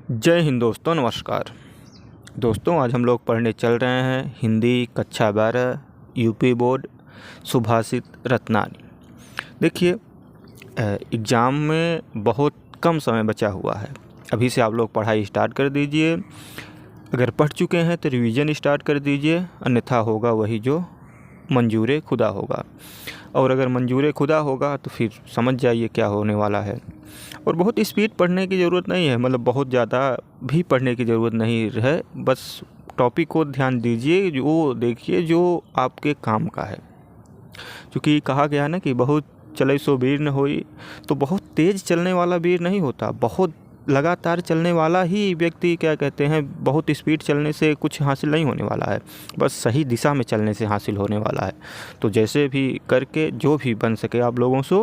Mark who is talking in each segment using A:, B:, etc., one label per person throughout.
A: जय हिंद दोस्तों, नमस्कार दोस्तों। आज हम लोग पढ़ने चल रहे हैं हिंदी कक्षा 12 यूपी बोर्ड सुभाषित रत्नानी। देखिए, एग्ज़ाम में बहुत कम समय बचा हुआ है। अभी से आप लोग पढ़ाई स्टार्ट कर दीजिए। अगर पढ़ चुके हैं तो रिवीजन स्टार्ट कर दीजिए, अन्यथा होगा वही जो मंजूर खुदा होगा। और अगर मंजूर खुदा होगा तो फिर समझ जाइए क्या होने वाला है। और बहुत स्पीड पढ़ने की ज़रूरत नहीं है, मतलब बहुत ज़्यादा भी पढ़ने की ज़रूरत नहीं है। बस टॉपिक को ध्यान दीजिए, जो देखिए जो आपके काम का है। क्योंकि कहा गया ना कि बहुत चले सो वीर न होई, तो बहुत तेज़ चलने वाला वीर नहीं होता। बहुत लगातार चलने वाला ही व्यक्ति क्या कहते हैं, बहुत स्पीड चलने से कुछ हासिल नहीं होने वाला है, बस सही दिशा में चलने से हासिल होने वाला है। तो जैसे भी करके जो भी बन सके आप लोगों से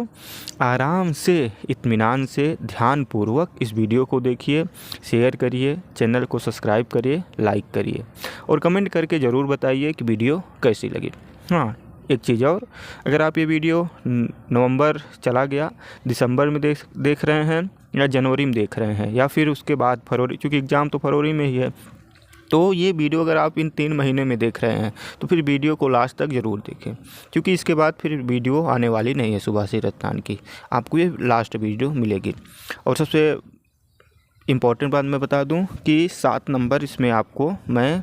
A: आराम से, इत्मीनान से, ध्यानपूर्वक इस वीडियो को देखिए, शेयर करिए, चैनल को सब्सक्राइब करिए, लाइक करिए और कमेंट करके ज़रूर बताइए कि वीडियो कैसी लगी। हाँ, एक चीज़ और, अगर आप ये वीडियो नवंबर चला गया, दिसंबर में देख रहे हैं या जनवरी में देख रहे हैं या फिर उसके बाद फरवरी, क्योंकि एग्ज़ाम तो फरवरी में ही है, तो ये वीडियो अगर आप इन 3 महीने में देख रहे हैं तो फिर वीडियो को लास्ट तक ज़रूर देखें, क्योंकि इसके बाद फिर वीडियो आने वाली नहीं है सुभाषित रत्नानी की। आपको ये लास्ट वीडियो मिलेगी। और सबसे इम्पॉर्टेंट बात मैं बता दूं कि 7 नंबर इसमें आपको मैं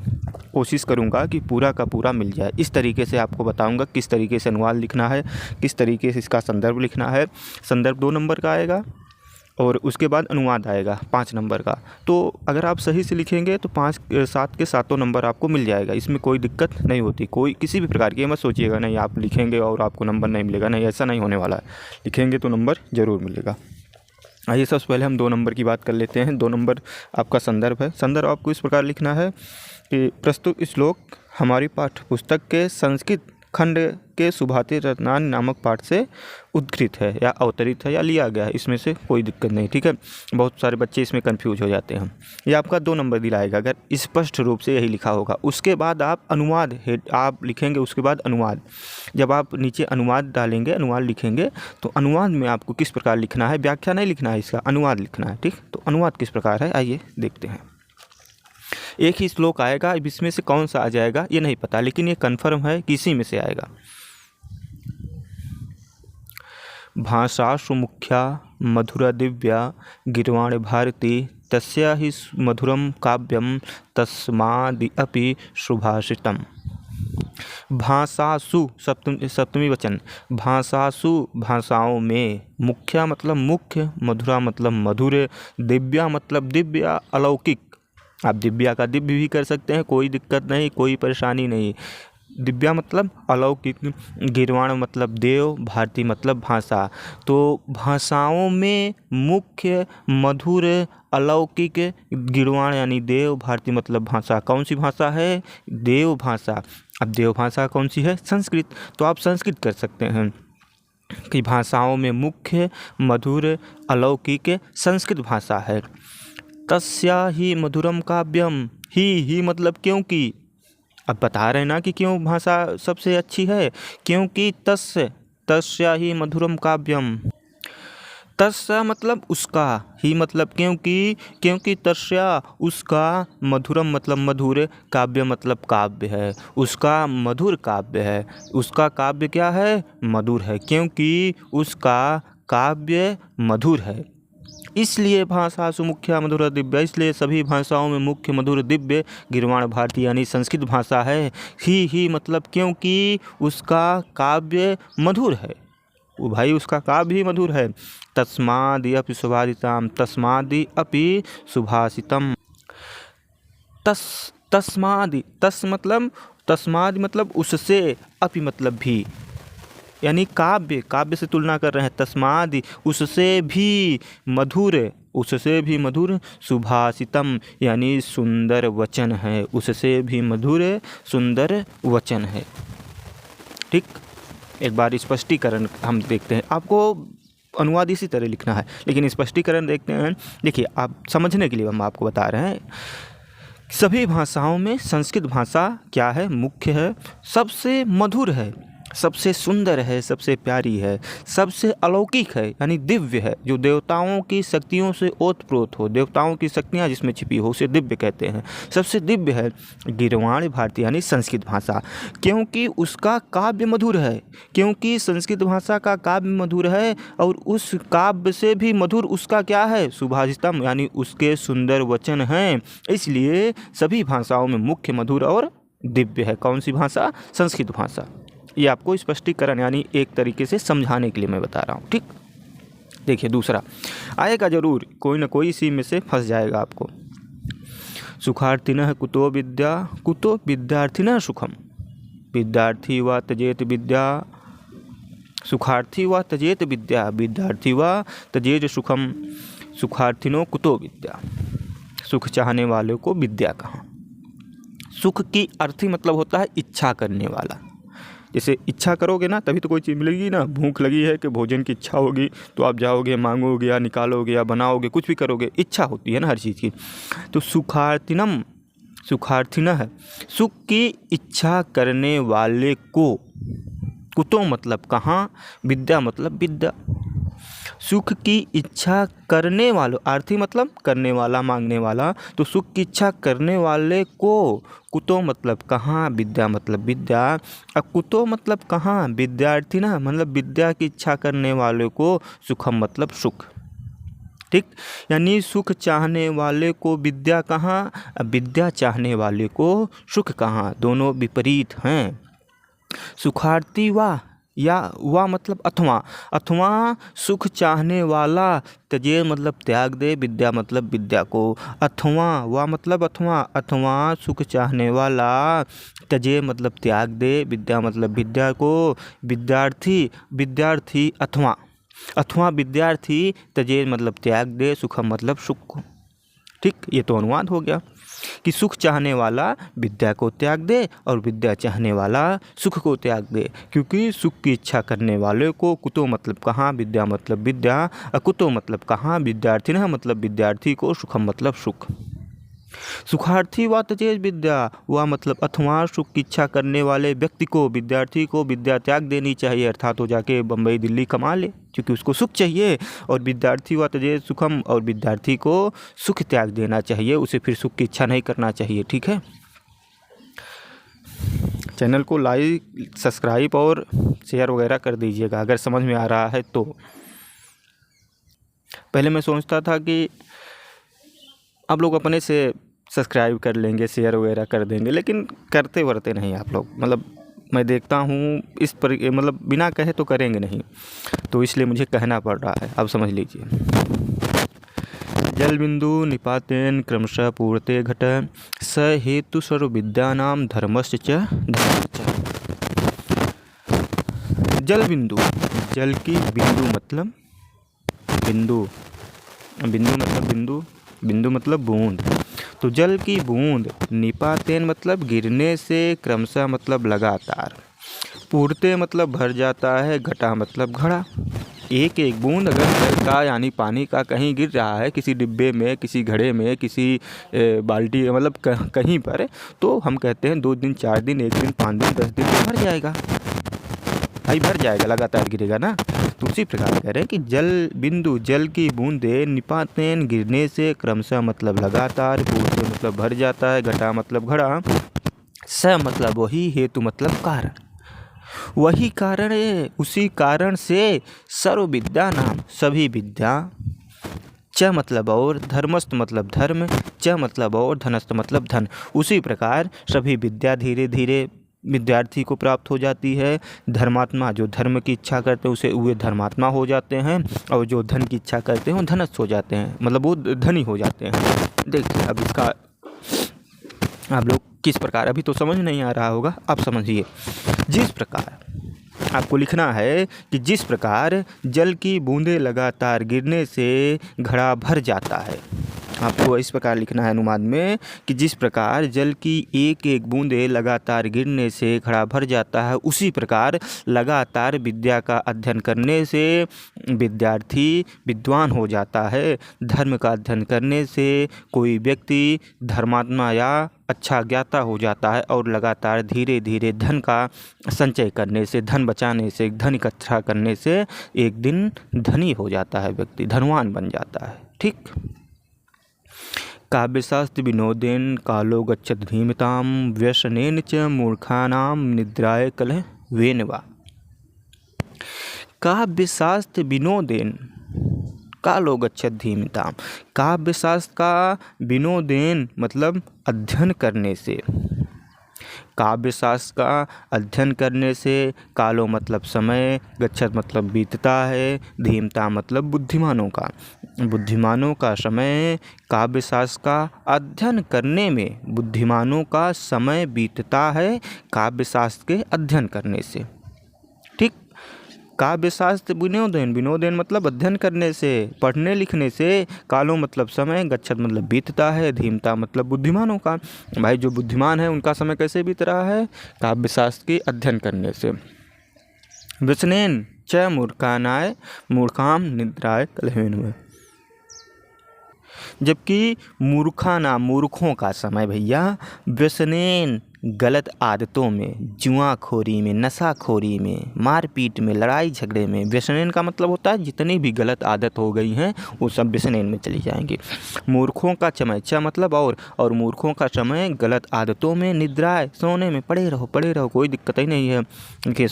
A: कोशिश करूंगा कि पूरा का पूरा मिल जाए। इस तरीके से आपको बताऊंगा किस तरीके से अनुवाद लिखना है, किस तरीके से इसका संदर्भ लिखना है। संदर्भ 2 नंबर का आएगा और उसके बाद अनुवाद आएगा 5 नंबर का। तो अगर आप सही से लिखेंगे तो 7 के सातों नंबर आपको मिल जाएगा। इसमें कोई दिक्कत नहीं होती, कोई किसी भी प्रकार की। मत सोचिएगा नहीं आप लिखेंगे और आपको नंबर नहीं मिलेगा, नहीं, ऐसा नहीं होने वाला है। लिखेंगे तो नंबर ज़रूर मिलेगा। आइए सबसे पहले हम 2 नंबर की बात कर लेते हैं। 2 नंबर आपका संदर्भ है। संदर्भ आपको इस प्रकार लिखना है कि प्रस्तुत श्लोक हमारी पाठ्य पुस्तक के संस्कृत खंड के सुभाषित रत्नानी नामक पाठ से उद्धृत है या अवतरित है या लिया गया है। इसमें से कोई दिक्कत नहीं, ठीक है। बहुत सारे बच्चे इसमें कंफ्यूज हो जाते हैं। ये आपका 2 नंबर दिलाएगा अगर स्पष्ट रूप से यही लिखा होगा। उसके बाद आप अनुवाद आप लिखेंगे, उसके बाद अनुवाद। जब आप नीचे अनुवाद डालेंगे, अनुवाद लिखेंगे, तो अनुवाद में आपको किस प्रकार लिखना है, व्याख्या नहीं लिखना है, इसका अनुवाद लिखना है, ठीक। तो अनुवाद किस प्रकार है, आइए देखते हैं। एक ही श्लोक आएगा, अब इसमें से कौन सा आ जाएगा ये नहीं पता, लेकिन ये कन्फर्म है कि इसी में से आएगा। भाषासु मुख्या मधुरा दिव्या गिर्वाण भारती तस्या ही मधुरम काव्यम तस्मादि अपि सुभाषितम। भाषासु सप्तमी वचन, भाषासु भाषाओं में, मुख्या मतलब मुख्य, मधुरा मतलब मधुर, दिव्या मतलब दिव्या, अलौकिक। आप दिव्या का दिव्य भी कर सकते हैं, कोई दिक्कत नहीं, कोई परेशानी नहीं। दिव्या मतलब अलौकिक, गिर्वाण मतलब देव, भारती मतलब भाषा। तो भाषाओं में मुख्य, मधुर, अलौकिक, गिर्वाण यानी देव, भारती मतलब भाषा। कौन सी भाषा है? देव भाषा। अब देव भाषा कौन सी है? संस्कृत। तो आप संस्कृत कर सकते हैं कि भाषाओं में मुख्य, मधुर, अलौकिक संस्कृत भाषा है। तस्या ही मधुरम काव्यम, ही मतलब क्योंकि। अब बता रहे हैं ना कि क्यों भाषा सबसे अच्छी है, क्योंकि तस्या ही मधुरम काव्यम। तस्या मतलब उसका, ही मतलब क्योंकि तस्या उसका, मधुरम मतलब मधुर, काव्य मतलब काव्य है, उसका मधुर काव्य है। उसका काव्य क्या है? मधुर है, क्योंकि उसका काव्य मधुर है। इसलिए भाषासु मुख्या मधुर दिव्य, इसलिए सभी भाषाओं में मुख्य, मधुर, दिव्य गिर्वाण भारती यानी संस्कृत भाषा है। ही मतलब क्योंकि उसका काव्य मधुर है, वो भाई उसका काव्य ही मधुर है। तस्मादि अपि सुभाषितम, तस्मादि अपि सुभाषितम। तस्मादि, तस्मादि मतलब उससे, अपि मतलब भी, यानी काव्य से तुलना कर रहे हैं। तस्मादि उससे भी मधुर, उससे भी मधुर, सुभाषितम यानी सुंदर वचन है, उससे भी मधुर सुंदर वचन है, ठीक। एक बार स्पष्टीकरण हम देखते हैं। आपको अनुवाद इसी तरह लिखना है, लेकिन स्पष्टीकरण देखते हैं। देखिए, आप समझने के लिए हम आपको बता रहे हैं। सभी भाषाओं में संस्कृत भाषा क्या है? मुख्य है, सबसे मधुर है। सबसे सुंदर है, सबसे प्यारी है, सबसे अलौकिक है यानी दिव्य है, जो देवताओं की शक्तियों से ओतप्रोत हो, देवताओं की शक्तियाँ जिसमें छिपी हो उसे दिव्य कहते हैं। सबसे दिव्य है गीर्वाण भारती यानी संस्कृत भाषा, क्योंकि उसका काव्य मधुर है, क्योंकि संस्कृत भाषा का काव्य मधुर है और उस काव्य से भी मधुर उसका क्या है, सुभाषितम यानी उसके सुंदर वचन हैं। इसलिए सभी भाषाओं में मुख्य मधुर और दिव्य है कौन सी भाषा, संस्कृत भाषा। ये आपको स्पष्टीकरण यानी एक तरीके से समझाने के लिए मैं बता रहा हूँ, ठीक। देखिए दूसरा आएगा जरूर, कोई ना कोई इसी में से फंस जाएगा आपको। सुखार्थिनः कुतो विद्या कुतो विद्यार्थिनः सुखम, विद्यार्थी वा त्यजेत विद्या, सुखार्थी वा त्यजेत विद्या, विद्यार्थी वा त्यजेत सुखम, सुखार्थिनो कुतो विद्या। सुख चाहने वालों को विद्या कहाँ। सुख की अर्थी मतलब होता है इच्छा करने वाला। जैसे इच्छा करोगे ना तभी तो कोई चीज़ मिलेगी ना। भूख लगी है कि भोजन की इच्छा होगी तो आप जाओगे, मांगोगे या निकालोगे या बनाओगे, कुछ भी करोगे, इच्छा होती है ना हर चीज़ की। तो सुखार्थिनम, सुखार्थिनः सुख की इच्छा करने वाले को, कुतो मतलब कहाँ, विद्या मतलब विद्या। सुख की इच्छा करने वालों, आर्थी मतलब करने वाला, मांगने वाला, तो सुख की इच्छा करने वाले को, कुतो मतलब कहाँ, विद्या मतलब विद्या, और कुतो मतलब कहाँ, विद्यार्थी ना मतलब विद्या की इच्छा करने वाले को, सुखम मतलब सुख, ठीक। यानी सुख चाहने वाले को विद्या कहाँ, विद्या चाहने वाले को सुख कहाँ, दोनों विपरीत हैं। सुखार्थी या वा मतलब अथवा, अथवा सुख चाहने वाला, त्यजे मतलब त्याग दे, विद्या मतलब विद्या को, अथवा वा मतलब अथवा, अथवा सुख चाहने वाला, त्यजे मतलब त्याग दे, विद्या मतलब विद्या को, विद्यार्थी, विद्यार्थी अथवा, अथवा विद्यार्थी, त्यजे मतलब त्याग दे, सुखम मतलब सुख को, ठीक। ये तो अनुवाद हो गया कि सुख चाहने वाला विद्या को त्याग दे और विद्या चाहने वाला सुख को त्याग दे, क्योंकि सुख की इच्छा करने वाले को, कुतो मतलब कहाँ, विद्या मतलब विद्या, अकुतो मतलब कहाँ, विद्यार्थी ना मतलब विद्यार्थी को, सुखम मतलब सुख। सुखार्थी व त्यजेत विद्या, व मतलब अथवा सुख की इच्छा करने वाले व्यक्ति को, विद्यार्थी को विद्या त्याग देनी चाहिए, अर्थात वो जाके बम्बई दिल्ली कमा ले क्योंकि उसको सुख चाहिए। और विद्यार्थी व त्यजेत सुखम, और विद्यार्थी को सुख त्याग देना चाहिए, उसे फिर सुख की इच्छा नहीं करना चाहिए, ठीक है। चैनल को लाइक, सब्सक्राइब और शेयर वगैरह कर दीजिएगा अगर समझ में आ रहा है तो। पहले मैं सोचता था कि आप लोग अपने से सब्सक्राइब कर लेंगे, शेयर वगैरह कर देंगे, लेकिन करते वरते नहीं आप लोग। मतलब मैं देखता हूँ इस पर, मतलब बिना कहे तो करेंगे नहीं, तो इसलिए मुझे कहना पड़ रहा है, अब समझ लीजिए। जल बिंदु निपातेन क्रमशः पूर्ते घट, स हेतु सर्व विद्यानां धर्मश्च धर्मश्च। जल बिंदु, जल की बिंदु मतलब बिंदु, बिंदु मतलब बिंदु, बिंदु मतलब बूंद, तो जल की बूंद, निपातेन मतलब गिरने से, क्रमशः मतलब लगातार, पूर्ते मतलब भर जाता है, घटा मतलब घड़ा। एक एक बूंद अगर जल का यानी पानी का कहीं गिर रहा है, किसी डिब्बे में, किसी घड़े में, किसी बाल्टी मतलब कहीं पर, तो हम कहते हैं 2 दिन, 4 दिन, 1 दिन, 5 दिन, 10 दिन तो भर जाएगा भाई, भर जाएगा, लगातार गिरेगा ना। तो उसी प्रकार कह रहे हैं कि जल बिंदु, जल की बूंदे, निपातेन गिरने से, क्रमशः मतलब लगातार, पूर्ते मतलब भर जाता है, घटा मतलब घड़ा, स मतलब वही, हेतु मतलब कारण, वही कारण है, उसी कारण से सर्व विद्या नाम सभी विद्या, च मतलब और, धर्मस्थ मतलब धर्म, च मतलब और, धनस्थ मतलब धन, उसी प्रकार सभी विद्या धीरे धीरे विद्यार्थी को प्राप्त हो जाती है। धर्मात्मा जो धर्म की इच्छा करते हैं उसे वे धर्मात्मा हो जाते हैं, और जो धन की इच्छा करते हैं वो धनस्थ हो जाते हैं, मतलब वो धनी हो जाते हैं। देखिए अब इसका आप लोग किस प्रकार, अभी तो समझ नहीं आ रहा होगा, आप समझिए। जिस प्रकार आपको लिखना है कि जिस प्रकार जल की बूंदें लगातार गिरने से घड़ा भर जाता है, आपको इस प्रकार लिखना है अनुवाद में कि जिस प्रकार जल की एक एक बूंदे लगातार गिरने से घड़ा भर जाता है, उसी प्रकार लगातार विद्या का अध्ययन करने से विद्यार्थी विद्वान हो जाता है। धर्म का अध्ययन करने से कोई व्यक्ति धर्मात्मा या अच्छा ज्ञाता हो जाता है और लगातार धीरे धीरे धन का संचय करने से, धन बचाने से, धन इकट्ठा करने से एक दिन धनी हो जाता है, व्यक्ति धनवान बन जाता है। ठीक। काव्यशास्त्र विनोदेन कालो गच्छत धीमताम व्यसनेन च मूर्खानां निद्राय कलहेन वा। काव्यशास्त्र विनोदेन कालो गच्छत धीमताम। काव्यशास्त्र का विनोदेन मतलब अध्ययन करने से, काव्यशास्त्र का अध्ययन करने से, कालो मतलब समय, गच्छत मतलब बीतता है, धीमता मतलब बुद्धिमानों का, बुद्धिमानों का समय, काव्यशास्त्र का अध्ययन करने में बुद्धिमानों का समय बीतता है काव्यशास्त्र के अध्ययन करने से। ठीक। काव्यशास्त्र विनोदेन, विनोदेन मतलब अध्ययन करने से, पढ़ने लिखने से, कालो मतलब समय, गच्छत मतलब बीतता है, धीमता मतलब बुद्धिमानों का। भाई जो बुद्धिमान है उनका समय कैसे बीत रहा है? काव्यशास्त्र के अध्ययन करने से। व्यसनेन च मूर्खानाय मूर्खाम निद्राय कलहेन। जबकि मूर्खाना मूर्खों का समय भैया व्यसनेन गलत आदतों में, जुआखोरी में, नशाखोरी में, मारपीट में, लड़ाई झगड़े में। व्यसनेन का मतलब होता है जितनी भी गलत आदत हो गई हैं वो सब व्यसनेन में चली जाएंगी। मूर्खों का समय, च मतलब और मूर्खों का समय गलत आदतों में, निद्राए सोने में, पड़े रहो, कोई दिक्कत ही नहीं है कि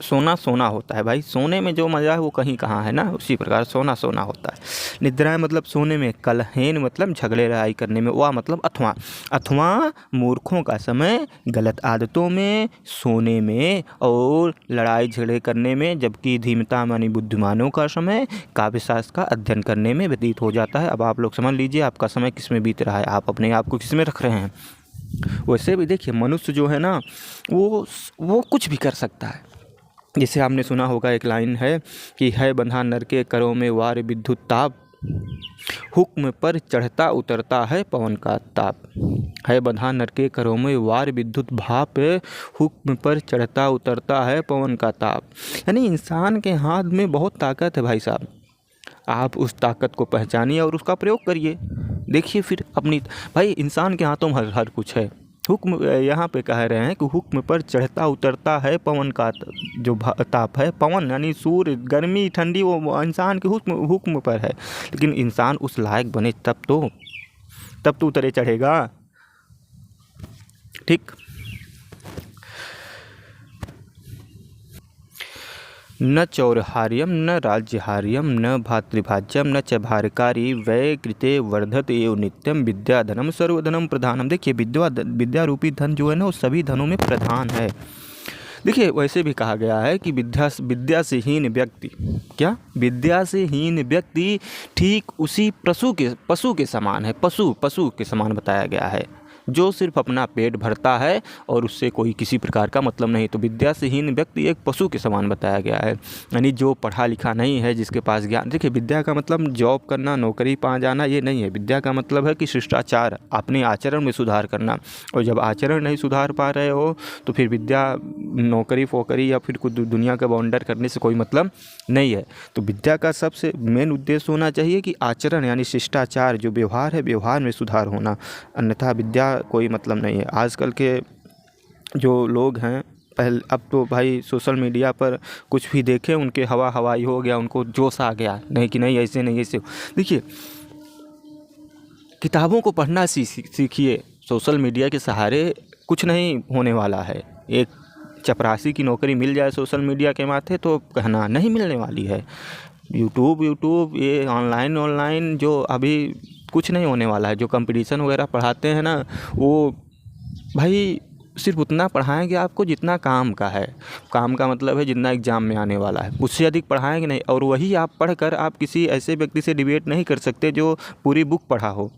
A: सोना होता है भाई, सोने में जो मज़ा है वो कहीं कहाँ है ना, उसी प्रकार सोना होता है। निद्राएं मतलब सोने में, कलहेन मतलब झगड़े लड़ाई करने में, वा मतलब अथवा मूर्खों का समय गलत आदतों में, सोने में और लड़ाई झगड़े करने में, जबकि धीमता मानी बुद्धिमानों का समय काव्यशास्त्र का अध्ययन करने में व्यतीत हो जाता है। अब आप लोग समझ लीजिए आपका समय किस में बीत रहा है, आप अपने आप को किस में रख रहे हैं। वैसे भी देखिए मनुष्य जो है ना वो कुछ भी कर सकता है। जैसे आपने सुना होगा एक लाइन है कि है बंधा नर के करों में वार विद्युत ताप, हुक्म पर चढ़ता उतरता है पवन का ताप। है बंधा नर के करों में वार विद्युत भाप, हुक्म पर चढ़ता उतरता है पवन का ताप। यानी इंसान के हाथ में बहुत ताकत है भाई साहब, आप उस ताकत को पहचानिए और उसका प्रयोग करिए। देखिए फिर अपनी भाई इंसान के हाथों में हर कुछ है। हुक्म यहाँ पे कह रहे हैं कि हुक्म पर चढ़ता उतरता है पवन का जो ताप है, पवन यानी सूर्य, गर्मी ठंडी, वो इंसान के हुक्म पर है। लेकिन इंसान उस लायक बने तब तो उतरे चढ़ेगा। ठीक। न चौरहार्यम न राज्यहार्यम न भातृभाज्यम न च भारकारी व्यय कृते वर्धत एव नित्यम विद्याधनम सर्वधनम प्रधानम। देखिए विद्या रूपी धन जो है ना वो सभी धनों में प्रधान है। देखिए वैसे भी कहा गया है कि विद्या से हीन व्यक्ति ठीक उसी पशु के समान है, पशु के समान बताया गया है, जो सिर्फ अपना पेट भरता है और उससे कोई किसी प्रकार का मतलब नहीं। तो विद्या से हीन व्यक्ति एक पशु के समान बताया गया है, यानी जो पढ़ा लिखा नहीं है, जिसके पास ज्ञान। देखिए विद्या का मतलब जॉब करना, नौकरी पा जाना, ये नहीं है। विद्या का मतलब है कि शिष्टाचार, अपने आचरण में सुधार करना। और जब आचरण नहीं सुधार पा रहे हो तो फिर विद्या, नौकरी फोकरी या फिर कुछ दुनिया का बाउंडर करने से कोई मतलब नहीं है। तो विद्या का सबसे मेन उद्देश्य होना चाहिए कि आचरण यानी शिष्टाचार, जो व्यवहार है, व्यवहार में सुधार होना, अन्यथा विद्या कोई मतलब नहीं है। आजकल के जो लोग हैं, अब तो भाई सोशल मीडिया पर कुछ भी देखें उनके हवाई हो गया, उनको जोश आ गया, नहीं ऐसे नहीं ऐसे। देखिए किताबों को पढ़ना सीखिए, सोशल मीडिया के सहारे कुछ नहीं होने वाला है। एक चपरासी की नौकरी मिल जाए सोशल मीडिया के माथे तो कहना नहीं मिलने वाली है। यूट्यूब ये ऑनलाइन जो अभी कुछ नहीं होने वाला है। जो कंपटीशन वगैरह पढ़ाते हैं ना, वो भाई सिर्फ उतना पढ़ाएंगे आपको जितना काम का है। काम का मतलब है जितना एग्ज़ाम में आने वाला है, उससे अधिक पढ़ाएंगे नहीं। और वही आप पढ़कर आप किसी ऐसे व्यक्ति से डिबेट नहीं कर सकते जो पूरी बुक पढ़ा हो।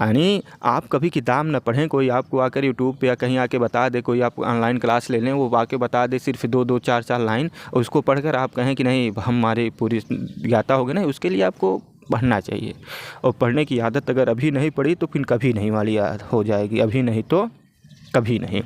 A: यानी आप कभी किताब न पढ़ें, कोई आपको आकर यूट्यूब पे या कहीं आके बता दे, कोई आप ऑनलाइन क्लास ले लें, वो आके बता दे सिर्फ 2 4 लाइन, और उसको पढ़कर आप कहें कि नहीं हमारे पूरी ज्ञाता हो गए। नहीं, उसके लिए आपको पढ़ना चाहिए। और पढ़ने की आदत अगर अभी नहीं पड़ी तो फिर कभी नहीं वाली आदत हो जाएगी, अभी नहीं तो कभी नहीं,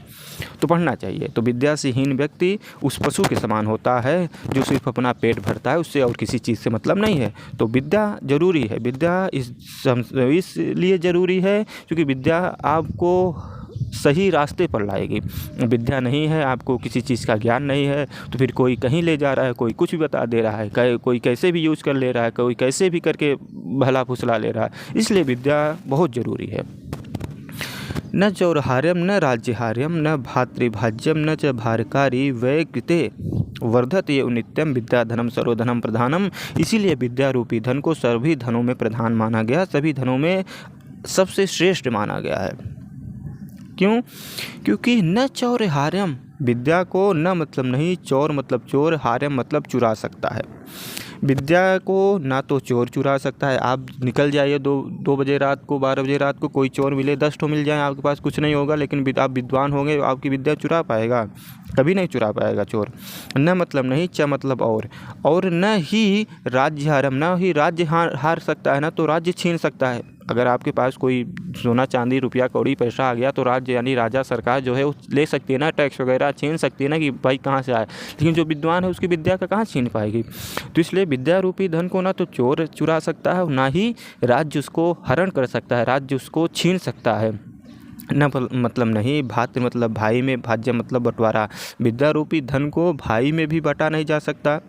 A: तो पढ़ना चाहिए। तो विद्या से हीन व्यक्ति उस पशु के समान होता है जो सिर्फ अपना पेट भरता है, उससे और किसी चीज़ से मतलब नहीं है। तो विद्या जरूरी है। विद्या इसलिए ज़रूरी है क्योंकि विद्या आपको सही रास्ते पर लाएगी। विद्या नहीं है, आपको किसी चीज़ का ज्ञान नहीं है, तो फिर कोई कहीं ले जा रहा है, कोई कुछ भी बता दे रहा है, कोई कैसे भी यूज़ कर ले रहा है, कोई कैसे भी करके भला फुसला ले रहा है। इसलिए विद्या बहुत ज़रूरी है। न चौरहार्यम न राज्यहार्यम न भातृभाज्यम न च भारकारी वै कृते वर्धत ये नित्यम विद्या धनम सर्वधनम प्रधानम। इसीलिए विद्या रूपी धन को सभी धनों में प्रधान माना गया, सभी धनों में सबसे श्रेष्ठ माना गया है। क्यों? क्योंकि न चौरहार्यम, विद्या को न मतलब नहीं, चौर मतलब चोर, हार्यम मतलब चुरा सकता है। विद्या को ना तो चोर चुरा सकता है। आप निकल जाइए 2 बजे रात को, 12 बजे रात को, कोई चोर मिले, 10 ठो मिल जाए, आपके पास कुछ नहीं होगा, लेकिन आप विद्वान होंगे, आपकी विद्या चुरा पाएगा? कभी नहीं चुरा पाएगा चोर। न मतलब नहीं, च मतलब और न ही राज्य हारम, न ही राज्य हार सकता है, ना तो राज्य छीन सकता है। अगर आपके पास कोई सोना चांदी रुपया कौड़ी पैसा आ गया तो राज्य यानी राजा सरकार जो है वो ले सकती है ना, टैक्स वगैरह छीन सकती है ना कि भाई कहाँ से आए। लेकिन जो विद्वान है उसकी विद्या का कहाँ छीन पाएगी। तो इसलिए विद्या रूपी धन को ना तो चोर चुरा सकता है, ना ही राज्य उसको हरण कर सकता है, राज्य उसको छीन सकता है। न मतलब नहीं, भात्र मतलब भाई में, भाज्य मतलब बंटवारा। विद्या रूपी धन को भाई में भी बांटा नहीं जा सकता।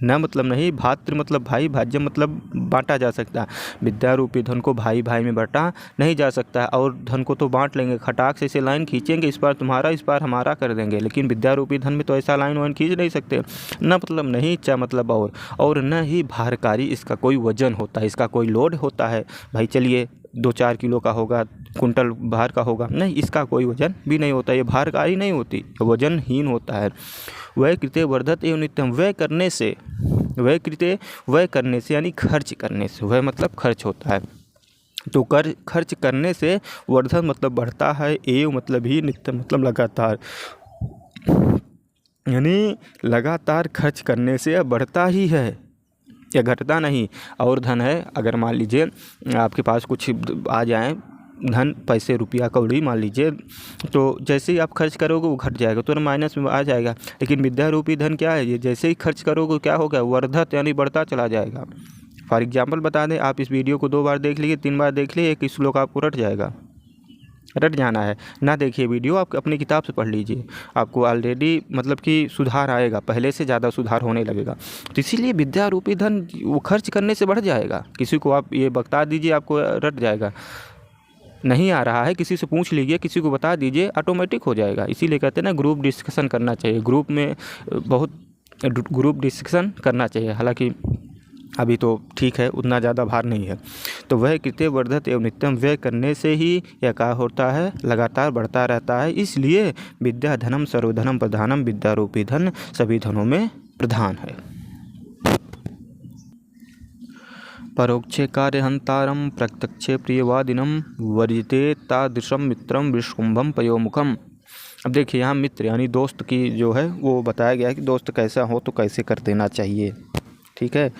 A: न मतलब नहीं, भात्र मतलब भाई, भाज्य मतलब बांटा जा सकता है। विद्या रूपी धन को भाई भाई में बांटा नहीं जा सकता है। और धन को तो बांट लेंगे, खटाक से इसे लाइन खींचेंगे, इस बार तुम्हारा इस बार हमारा कर देंगे, लेकिन विद्या रूपी धन में तो ऐसा लाइन वाइन खींच नहीं सकते। न मतलब नहीं, च मतलब और न ही भारकारी, इसका कोई वजन होता है, इसका कोई लोड होता है। भाई चलिए 2-4 किलो का होगा, कुंटल भार का होगा, नहीं, इसका कोई वजन भी नहीं होता। ये भारकारी नहीं होती, वजनहीन होता है। वह कृते वर्धत एवं नित्यम, वह करने से, वह कृते वह करने से यानी खर्च करने से, वह मतलब खर्च होता है। तो खर्च करने से, वर्धन मतलब बढ़ता है, एवं मतलब ही, नित्य मतलब लगातार, यानी लगातार खर्च करने से बढ़ता ही है या घटता नहीं। और धन है, अगर मान लीजिए आपके पास कुछ आ जाए धन, पैसे रुपया कौड़ी मान लीजिए, तो जैसे ही आप खर्च करोगे वो घट जाएगा, तो माइनस में आ जाएगा। लेकिन विद्या रूपी धन क्या है, ये जैसे ही खर्च करोगे क्या होगा, वर्धत यानी बढ़ता चला जाएगा। फॉर एग्जांपल बता दें, आप इस वीडियो को 2 बार देख लीजिए, 3 बार देख लीजिए, एक श्लोक आपको रट जाएगा, रट जाना है। ना देखिए वीडियो, आप अपनी किताब से पढ़ लीजिए, आपको ऑलरेडी मतलब कि सुधार आएगा, पहले से ज़्यादा सुधार होने लगेगा। तो इसीलिए विद्या रूपी धन वो खर्च करने से बढ़ जाएगा। किसी को आप ये बता दीजिए, आपको रट जाएगा। नहीं आ रहा है, किसी से पूछ लीजिए, किसी को बता दीजिए, ऑटोमेटिक हो जाएगा। इसीलिए कहते हैं ना, ग्रुप डिस्कशन करना चाहिए, ग्रुप में बहुत ग्रुप डिस्कशन करना चाहिए। हालांकि अभी तो ठीक है, उतना ज़्यादा भार नहीं है। तो वह कृत्य वर्धत एवं नित्यम, व्यय करने से ही यह क्या होता है, लगातार बढ़ता रहता है। इसलिए विद्या धनम सर्वधनम प्रधानम, विद्या रूपी धन सभी धनों में प्रधान है। परोक्षे कार्यहंतारम प्रत्यक्षे प्रियवादिनम वर्जिते तादृशम मित्रम विष्कुंभम पयोमुखम। अब देखिए यहाँ मित्र यानी दोस्त की जो है वो बताया गया है कि दोस्त कैसा हो तो कैसे कर देना चाहिए। ठीक है,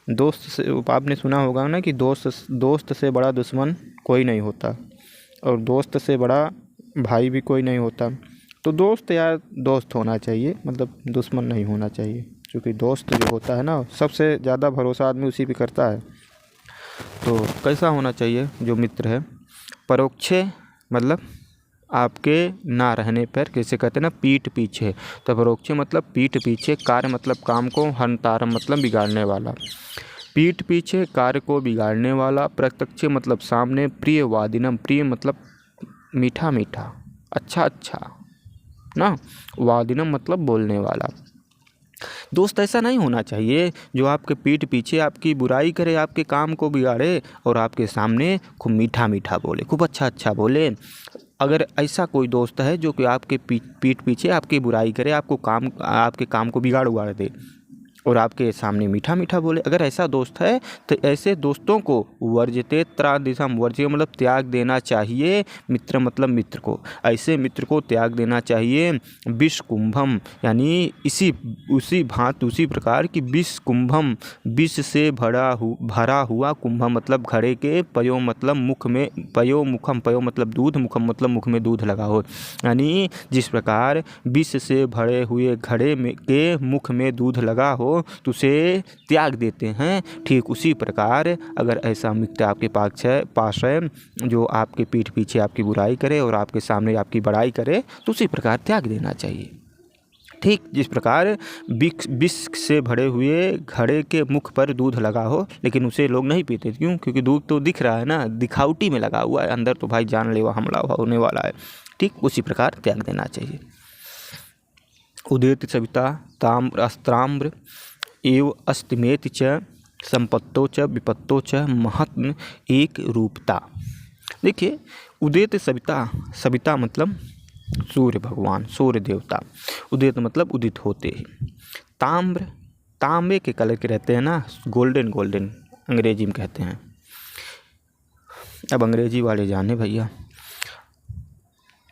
A: दोस्त से आपने सुना होगा ना कि दोस्त से बड़ा दुश्मन कोई नहीं होता, और दोस्त से बड़ा भाई भी कोई नहीं होता। तो दोस्त यार दोस्त होना चाहिए, मतलब दुश्मन नहीं होना चाहिए, क्योंकि दोस्त जो होता है ना, सबसे ज़्यादा भरोसा आदमी उसी पे करता है। तो कैसा होना चाहिए जो मित्र है, परोक्षे मतलब आपके ना रहने पर, कैसे कहते हैं ना, पीठ पीछे। तो परोक्षे मतलब पीठ पीछे, कार्य मतलब काम को, हंतारम मतलब बिगाड़ने वाला, पीठ पीछे कार्य को बिगाड़ने वाला, प्रत्यक्ष मतलब सामने, प्रियवादिनम, प्रिय मतलब मीठा मीठा, अच्छा अच्छा ना, वादिनम मतलब बोलने वाला। दोस्त ऐसा नहीं होना चाहिए जो आपके पीठ पीछे आपकी बुराई करे, आपके काम को बिगाड़े, और आपके सामने खूब मीठा मीठा बोले, खूब अच्छा अच्छा बोले। अगर ऐसा कोई दोस्त है जो कि आपके पीठ पीछे आपकी बुराई करे, आपके काम को बिगाड़ दे, और आपके सामने मीठा मीठा बोले, अगर ऐसा दोस्त है तो ऐसे दोस्तों को वर्जते त्रादिशम, वर्ज्य मतलब त्याग देना चाहिए, मित्र मतलब मित्र को, ऐसे मित्र को त्याग देना चाहिए। विष कुंभम यानी उसी प्रकार की विष कुंभम, विष से भरा हुआ, कुंभम मतलब घड़े के, पयो मतलब मुख में, पयो मुखम, पयो मतलब दूध, मुखम मतलब मुख में दूध लगा हो, यानी जिस प्रकार विष से भरे हुए घड़े में के मुख में दूध लगा हो तो उसे त्याग देते हैं, ठीक उसी प्रकार अगर ऐसा मित्र आपके पास है जो आपके पीठ पीछे आपकी बुराई करे और आपके सामने आपकी बड़ाई करे तो उसी प्रकार त्याग देना चाहिए। ठीक जिस प्रकार विष से भरे हुए घड़े के मुख पर दूध लगा हो लेकिन उसे लोग नहीं पीते, क्यों? क्योंकि दूध तो दिख रहा है ना, दिखावटी में लगा हुआ है, अंदर तो भाई जानलेवा हमला होने वाला है। ठीक उसी प्रकार त्याग देना चाहिए। उदेत सविता ताम्र अस्त्राम्र एव अस्तिमेति च संपत्तो च विपत्तो च महत्म एक रूपता। देखिए उदेत सविता, सविता मतलब सूर्य भगवान, सूर्य देवता, उदित मतलब उदित होते ही। ताम्र, तांबे के कलर के रहते हैं ना, गोल्डन गोल्डन अंग्रेजी में कहते हैं। अब अंग्रेजी वाले जाने भैया।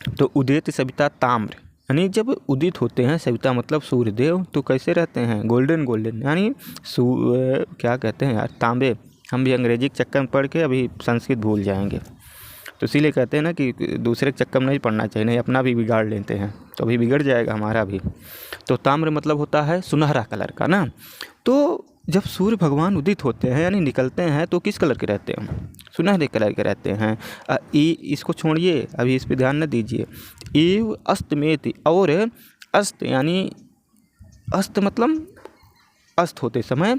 A: तो उदित सविता ताम्र यानी जब उदित होते हैं, सविता मतलब सूर्यदेव, तो कैसे रहते हैं? गोल्डन गोल्डन, यानी क्या कहते हैं यार, तांबे। हम भी अंग्रेजी के चक्कर में पढ़ के अभी संस्कृत भूल जाएंगे, तो इसीलिए कहते हैं ना कि दूसरे के चक्कर में नहीं पढ़ना चाहिए, नहीं अपना भी बिगाड़ लेते हैं, तो अभी बिगड़ जाएगा हमारा भी। तो ताम्र मतलब होता है सुनहरा कलर का ना। तो जब सूर्य भगवान उदित होते हैं यानी निकलते हैं तो किस कलर के रहते हैं? सुनहरे कलर के रहते हैं। इसको छोड़िए, अभी इस पर ध्यान न दीजिए। एव अस्तमेति, और अस्त यानी अस्त मतलब अस्त होते समय,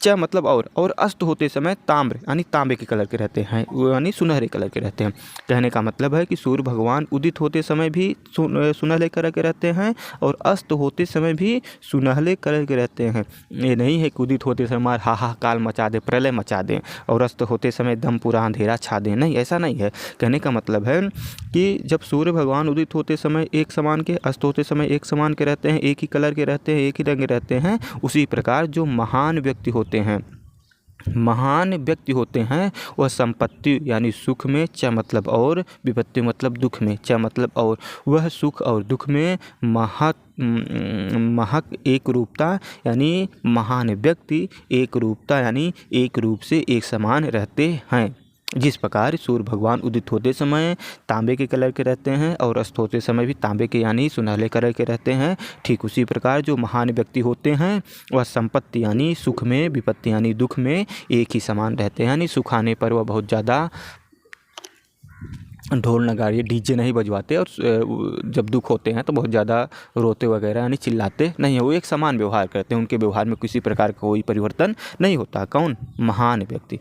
A: च मतलब और अस्त होते समय ताम्र यानी तांबे के कलर के रहते हैं, यानी सुनहरे कलर के रहते हैं। कहने का मतलब है कि सूर्य भगवान उदित होते समय भी सुनहरे कलर के रहते हैं और अस्त होते समय भी सुनहरे कलर के रहते हैं। ये नहीं है कि उदित होते समय हाहाकार मचा दे, प्रलय मचा दें, और अस्त होते समय एकदम पूरा अंधेरा छा दें, नहीं, ऐसा नहीं है। कहने का मतलब है कि जब सूर्य भगवान उदित होते समय एक समान के, अस्त होते समय एक समान के रहते हैं, एक ही कलर के रहते हैं, एक ही रंग के रहते हैं, उसी प्रकार जो महान व्यक्ति होते हैं, महान व्यक्ति होते हैं, वह संपत्ति यानी सुख में, च मतलब और, विपत्ति मतलब दुख में, च मतलब और, वह सुख और दुख में महक एक रूपता यानी महान व्यक्ति एक रूपता यानी एक रूप से एक समान रहते हैं। जिस प्रकार सूर्य भगवान उदित होते समय तांबे के कलर के रहते हैं और अस्त होते समय भी तांबे के यानी सुनहरे कलर के रहते हैं, ठीक उसी प्रकार जो महान व्यक्ति होते हैं वह संपत्ति यानी सुख में, विपत्ति यानी दुख में एक ही समान रहते हैं। यानी सुख आने पर वह बहुत ज़्यादा ढोल नगाड़े डीजे नहीं बजवाते, और जब दुख होते हैं तो बहुत ज़्यादा रोते वगैरह यानी चिल्लाते नहीं है, वो एक समान व्यवहार करते हैं, उनके व्यवहार में किसी प्रकार का कोई परिवर्तन नहीं होता। कौन? महान व्यक्ति।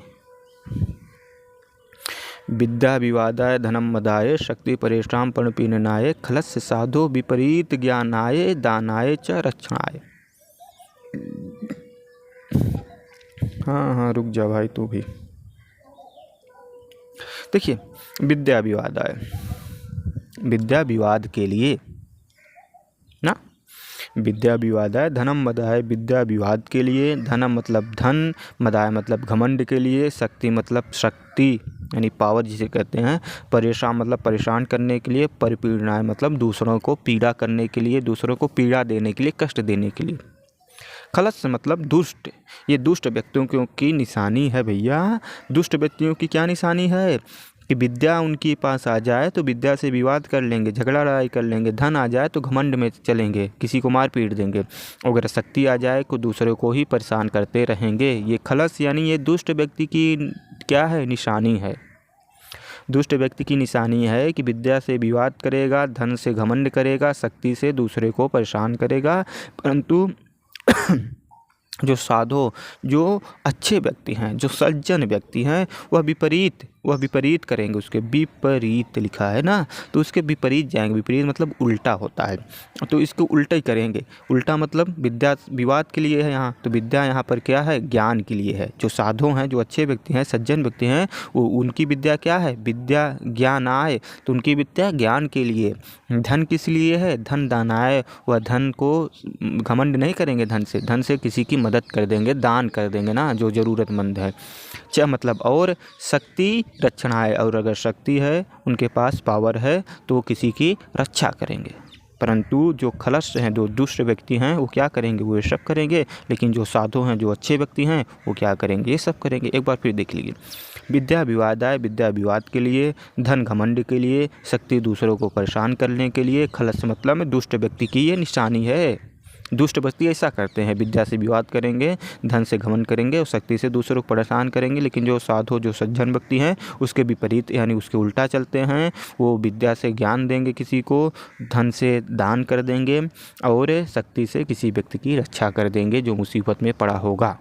A: विद्या विवादाय धनम मदाय शक्ति परेशान पर्णपीडनाय खलस्य साधो विपरीत ज्ञानाय दानाय च रक्षणाय। हाँ रुक जा भाई तू भी। देखिए विद्या विवादाय, विद्या विवाद के लिए ना, विद्या विवादाय धनम मदाय, विद्या विवाद के लिए, धनम मतलब धन, मदाय मतलब घमंड के लिए, शक्ति मतलब शक्ति यानी पावर जिसे कहते हैं, परेशान मतलब परेशान करने के लिए, परिपीड़नाय मतलब दूसरों को पीड़ा करने के लिए, दूसरों को पीड़ा देने के लिए, कष्ट देने के लिए। खलस मतलब दुष्ट, ये दुष्ट व्यक्तियों की निशानी है भैया। दुष्ट व्यक्तियों की क्या निशानी है कि विद्या उनके पास आ जाए तो विद्या से विवाद कर लेंगे, झगड़ा लड़ाई कर लेंगे, धन आ जाए तो घमंड में चलेंगे, किसी को मार पीट देंगे, अगर शक्ति आ जाए तो दूसरों को ही परेशान करते रहेंगे। ये खलस यानी ये दुष्ट व्यक्ति की क्या है? निशानी है। दुष्ट व्यक्ति की निशानी है कि विद्या से विवाद करेगा, धन से घमंड करेगा, शक्ति से दूसरे को परेशान करेगा, परंतु जो साधु, जो अच्छे व्यक्ति हैं, जो सज्जन व्यक्ति हैं, वह विपरीत वह विपरीत करेंगे, उसके विपरीत लिखा है ना, तो उसके विपरीत जाएंगे। विपरीत मतलब उल्टा होता है, तो इसको उल्टा ही करेंगे। उल्टा मतलब विद्या विवाद के लिए है यहाँ, तो विद्या यहाँ पर क्या है, ज्ञान के लिए है। जो साधु हैं, जो अच्छे व्यक्ति हैं, सज्जन व्यक्ति हैं, वो उनकी विद्या क्या है, विद्या ज्ञान आए, तो उनकी विद्या ज्ञान के लिए। धन किस लिए है, धन दानाय, वह धन को घमंड नहीं करेंगे, धन से किसी की मदद कर देंगे, दान कर देंगे ना, जो ज़रूरतमंद है। च मतलब और, शक्ति रक्षणाय, और अगर शक्ति है, उनके पास पावर है, तो वो किसी की रक्षा करेंगे। परंतु जो खलश हैं, जो दुष्ट व्यक्ति हैं, वो क्या करेंगे, वो ये सब करेंगे। लेकिन जो साधु हैं, जो अच्छे व्यक्ति हैं, वो क्या करेंगे, ये सब करेंगे। एक बार फिर देख लीजिए, विद्या विवादाय, विद्या विवाद के लिए, धन घमंड के लिए, शक्ति दूसरों को परेशान करने के लिए। खलश मतलब दुष्ट व्यक्ति की ये निशानी है। दुष्ट व्यक्ति ऐसा करते हैं, विद्या से विवाद करेंगे, धन से घमंड करेंगे और शक्ति से दूसरों को परेशान करेंगे। लेकिन जो साधु, जो सज्जन व्यक्ति हैं, उसके विपरीत यानी उसके उल्टा चलते हैं। वो विद्या से ज्ञान देंगे किसी को, धन से दान कर देंगे और शक्ति से किसी व्यक्ति की रक्षा कर देंगे जो मुसीबत में पड़ा होगा।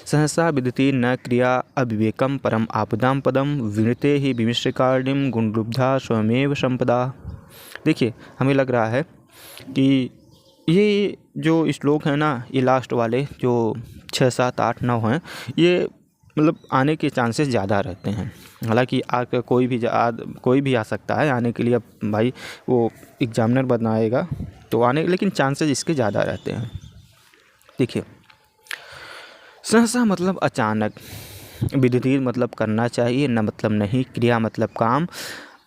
A: सहसा विदति न क्रिया अविवेकम परम आपदाम पदम विनते ही विमिश्रकार्णिम गुणलुब्धा स्वयमेव संपदा। देखिए, हमें लग रहा है कि ये जो श्लोक है ना, ये लास्ट वाले जो 6, 7, 8, 9 हैं, ये मतलब आने के चांसेस ज़्यादा रहते हैं। हालांकि आकर कोई भी आ सकता है आने के लिए। अब भाई वो एग्जामिनर बनाएगा तो आने, लेकिन चांसेस इसके ज़्यादा रहते हैं। देखिए, सहसा मतलब अचानक, विदित मतलब करना चाहिए, न मतलब नहीं, क्रिया मतलब काम,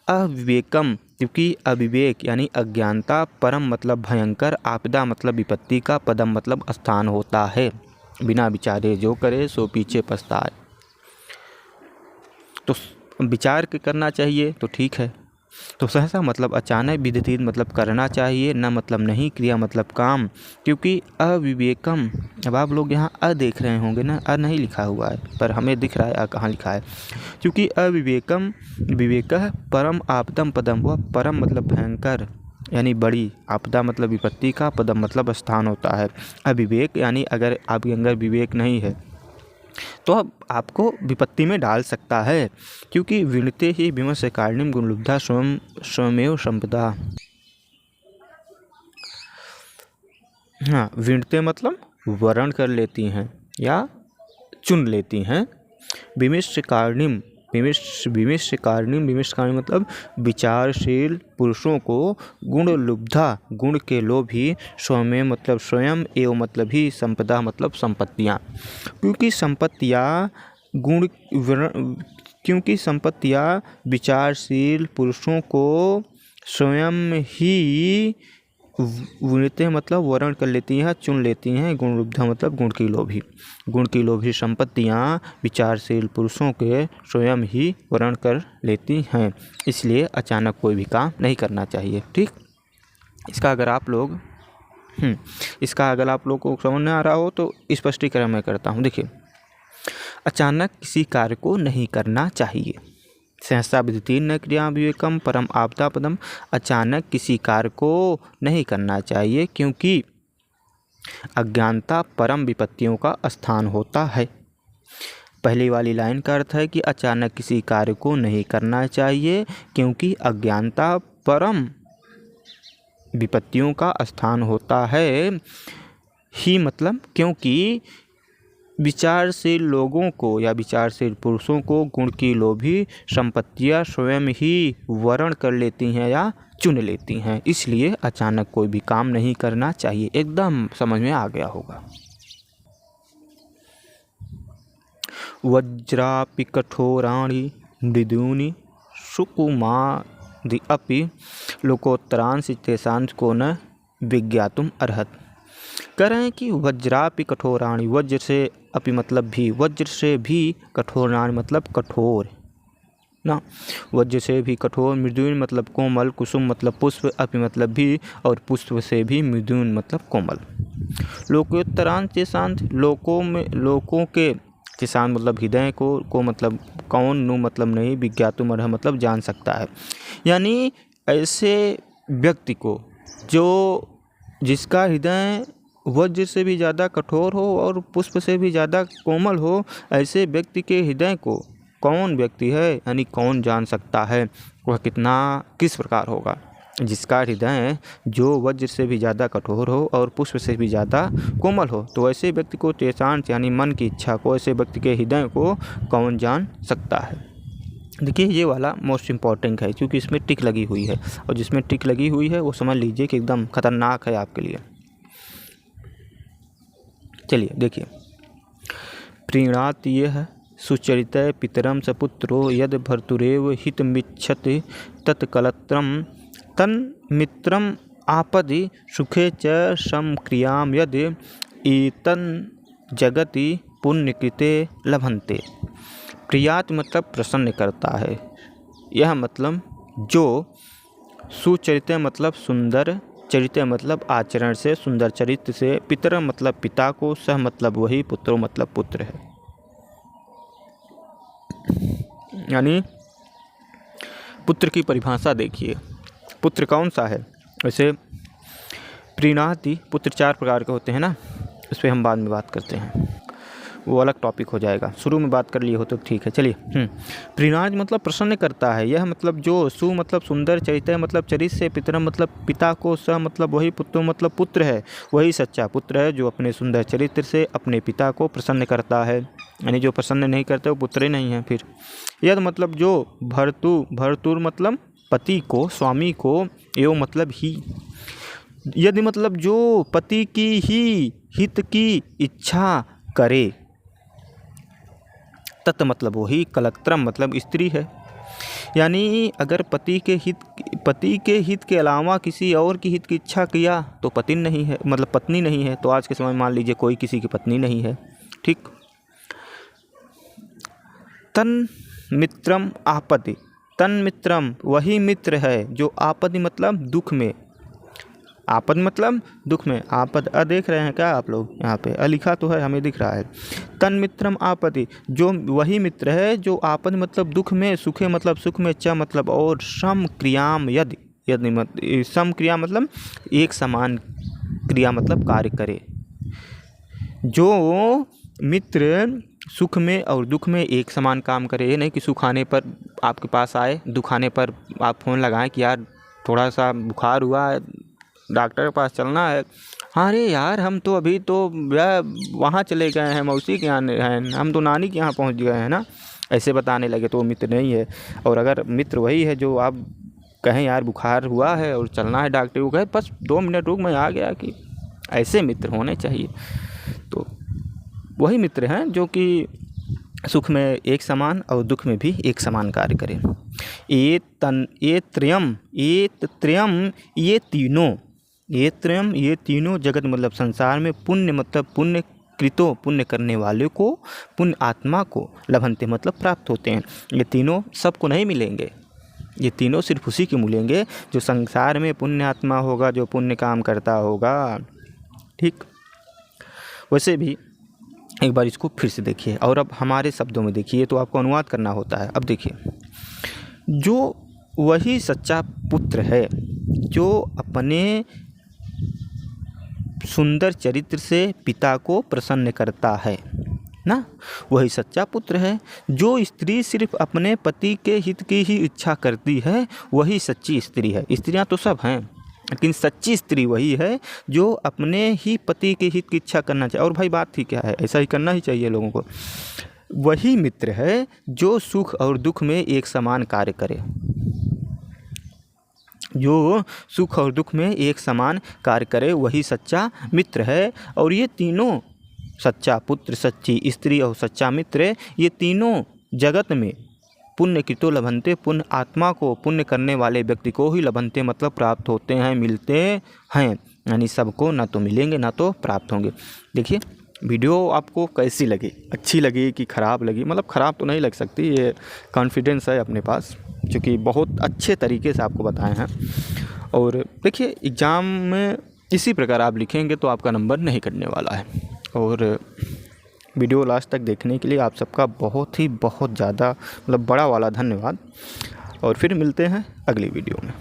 A: अविवेकम क्योंकि अविवेक यानी अज्ञानता, परम मतलब भयंकर, आपदा मतलब विपत्ति का, पदम मतलब स्थान होता है। बिना विचारे जो करे सो पीछे पछताए। तो विचार के करना चाहिए तो ठीक है। तो सहसा मतलब अचानक, विदित मतलब करना चाहिए, न मतलब नहीं, क्रिया मतलब काम, क्योंकि अविवेकम। अब आप लोग यहाँ अ देख रहे होंगे ना, अ नहीं लिखा हुआ है, पर हमें दिख रहा है अ कहाँ लिखा है। क्योंकि अविवेकम, विवेकः परम आपदम पदम, वह परम मतलब भयंकर यानी बड़ी, आपदा मतलब विपत्ति का, पदम मतलब स्थान होता है। अविवेक यानी अगर आपके अंदर विवेक नहीं है तो अब आपको विपत्ति में डाल सकता है। क्योंकि विनते ही विमर्श कारणिम गुणलुब्धा स्वयमेव संपदा। हाँ, विनते मतलब वर्ण कर लेती हैं या चुन लेती हैं। विमिश्र कारणिम, विमिश्र कारणिम मतलब विचारशील पुरुषों को, गुण लुब्धा गुण के लोभी, स्वयं मतलब स्वयं, एवं मतलब ही, संपदा मतलब संपत्तियाँ। क्योंकि संपत्तियाँ विचारशील पुरुषों को स्वयं ही विनते मतलब वर्ण कर लेती हैं, चुन लेती हैं। गुण लुब्धा मतलब गुण की लोभी संपत्तियाँ विचारशील पुरुषों के स्वयं ही वर्ण कर लेती हैं। इसलिए अचानक कोई भी काम नहीं करना चाहिए। ठीक, इसका अगर आप लोग को समझ में आ रहा हो तो स्पष्टीकरण मैं करता हूँ। देखिए, अचानक किसी कार्य को नहीं करना चाहिए। सहसा विदिति न क्रिया विवेकम परम आपदा पदम, अचानक किसी कार्य को नहीं करना चाहिए क्योंकि अज्ञानता परम विपत्तियों का स्थान होता है। पहली वाली लाइन का अर्थ है कि अचानक किसी कार्य को नहीं करना चाहिए क्योंकि अज्ञानता परम विपत्तियों का स्थान होता है। ही मतलब क्योंकि विचारशील लोगों को या विचारशील पुरुषों को गुण की लोभी संपत्तियां स्वयं ही वर्ण कर लेती हैं या चुन लेती हैं। इसलिए अचानक कोई भी काम नहीं करना चाहिए। एकदम समझ में आ गया होगा। वज्रापि कठोराणि मृदूनि सुकुमादि अपि लोकोत्तरांसि तेषां को न विज्ञातुम अर्हत्। कह रहे हैं कि वज्रापि कठोराणि, वज्र से अपि मतलब भी, वज्र से भी, कठोराणि मतलब कठोर ना, वज्र से भी कठोर, मृदुन मतलब कोमल, कुसुम मतलब पुष्प, अपि मतलब भी, और पुष्प से भी मृदुन मतलब कोमल। लोकोत्तरांच शांत, लोकों के शांत मतलब हृदय को मतलब कौन, नु मतलब नहीं, विज्ञातुम अर्ह मतलब जान सकता है। यानी ऐसे व्यक्ति को जिसका हृदय वज्र से भी ज़्यादा कठोर हो और पुष्प से भी ज़्यादा कोमल हो, ऐसे व्यक्ति के हृदय को कौन व्यक्ति है, यानी कौन जान सकता है वह किस प्रकार होगा। जिसका हृदय जो वज्र से भी ज़्यादा कठोर हो और पुष्प से भी ज़्यादा कोमल हो, तो ऐसे व्यक्ति को तेषांत यानी मन की इच्छा को, ऐसे व्यक्ति के हृदय को कौन जान सकता है। देखिए ये वाला मोस्ट इम्पॉर्टेंट है, क्योंकि इसमें टिक लगी हुई है, और जिसमें टिक लगी हुई है वो समझ लीजिए कि एकदम खतरनाक है आपके लिए। चलिए देखिए, प्रीणात ये है सुचरित पितरम सपुत्रो यद भर्तुरेव हितमिच्छति तत्कलत्रम तन्मित्रम आपदि सुखे च समक्रियाम यद एतन जगति पुण्यकृते लभन्ते। प्रियात मतलब प्रसन्न करता है, यह मतलब जो, सुचरित मतलब सुंदर, चरित मतलब आचरण से, सुंदर चरित्र से, पितर मतलब पिता को, सह मतलब वही, पुत्रो मतलब पुत्र है। यानी पुत्र की परिभाषा देखिए, पुत्र कौन सा है। वैसे प्रीणाति पुत्र 4 प्रकार के होते हैं ना, इस पर हम बाद में बात करते हैं, वो अलग टॉपिक हो जाएगा, शुरू में बात कर लिए हो तो ठीक है। चलिए, प्रीणाज मतलब प्रसन्न करता है, यह मतलब जो, सु मतलब सुंदर, चरित्र मतलब चरित्र से, पितर मतलब पिता को, स मतलब वही, पुत्र मतलब पुत्र है, वही सच्चा पुत्र है जो अपने सुंदर चरित्र से अपने पिता को प्रसन्न करता है। यानी जो प्रसन्न नहीं करते वो पुत्र ही नहीं है। फिर यद मतलब जो, भर्तुर मतलब पति को, स्वामी को, एवं मतलब ही, यदि मतलब जो पति की ही हित की इच्छा करे, तत् मतलब वही, कलत्रम मतलब स्त्री है। यानी अगर पति के हित के अलावा किसी और की हित की इच्छा किया तो पति नहीं है, मतलब पत्नी नहीं है। तो आज के समय में मान लीजिए कोई किसी की पत्नी नहीं है, ठीक। तन मित्रम आपत्ति, तन मित्रम वही मित्र है जो आपत्ति मतलब दुख में, आपद मतलब दुख में, आपद देख रहे हैं क्या आप लोग, यहाँ पे लिखा तो है, हमें दिख रहा है। तन मित्रम आपति, जो वही मित्र है जो आपद मतलब दुख में, सुखे मतलब सुख में, च मतलब और, सम क्रियाम यदि, सम क्रिया मतलब एक समान क्रिया मतलब कार्य करे। जो मित्र सुख में और दुख में एक समान काम करे, ये नहीं कि सुख आने पर आपके पास आए, दुख आने पर आप फ़ोन लगाएं कि यार थोड़ा सा बुखार हुआ है, डॉक्टर के पास चलना है। हाँ अरे यार हम तो अभी तो वहाँ चले गए हैं, मौसी के यहाँ हैं, हम तो नानी के यहाँ पहुँच गए हैं ना, ऐसे बताने लगे तो वो मित्र नहीं है। और अगर मित्र वही है जो आप कहें यार बुखार हुआ है और चलना है डॉक्टर को, कहे बस 2 मिनट रुक मैं आ गया, कि ऐसे मित्र होने चाहिए। तो वही मित्र हैं जो कि सुख में एक समान और दुख में भी एक समान कार्य करें। ये त्रयम ये तीनों जगत मतलब संसार में, पुण्य मतलब पुण्य कृतो, पुण्य करने वाले को, पुण्य आत्मा को, लभन्ते मतलब प्राप्त होते हैं। ये तीनों सबको नहीं मिलेंगे, ये तीनों सिर्फ उसी के मिलेंगे जो संसार में पुण्य आत्मा होगा, जो पुण्य काम करता होगा, ठीक। वैसे भी एक बार इसको फिर से देखिए और अब हमारे शब्दों में देखिए, तो आपको अनुवाद करना होता है। अब देखिए, जो वही सच्चा पुत्र है जो अपने सुंदर चरित्र से पिता को प्रसन्न करता है ना, वही सच्चा पुत्र है। जो स्त्री सिर्फ अपने पति के हित की ही इच्छा करती है वही सच्ची स्त्री है। स्त्रियां तो सब हैं, लेकिन सच्ची स्त्री वही है जो अपने ही पति के हित की इच्छा करना चाहिए। और भाई बात ही क्या है, ऐसा ही करना ही चाहिए लोगों को। वही मित्र है जो सुख और दुख में एक समान कार्य करे, जो सुख और दुख में एक समान कार्य करे, वही सच्चा मित्र है। और ये तीनों, सच्चा पुत्र, सच्ची स्त्री और सच्चा मित्र, ये तीनों जगत में पुण्य कृतो लभन्ते, पुण्य आत्मा को, पुण्य करने वाले व्यक्ति को ही लभन्ते मतलब प्राप्त होते हैं, मिलते हैं। यानी सबको ना तो मिलेंगे ना तो प्राप्त होंगे। देखिए वीडियो आपको कैसी लगी, अच्छी लगी कि ख़राब लगी? मतलब ख़राब तो नहीं लग सकती, ये कॉन्फिडेंस है अपने पास, क्योंकि बहुत अच्छे तरीके से आपको बताए हैं। और देखिए एग्ज़ाम में इसी प्रकार आप लिखेंगे तो आपका नंबर नहीं कटने वाला है। और वीडियो लास्ट तक देखने के लिए आप सबका बहुत ज़्यादा मतलब बड़ा वाला धन्यवाद। और फिर मिलते हैं अगली वीडियो में।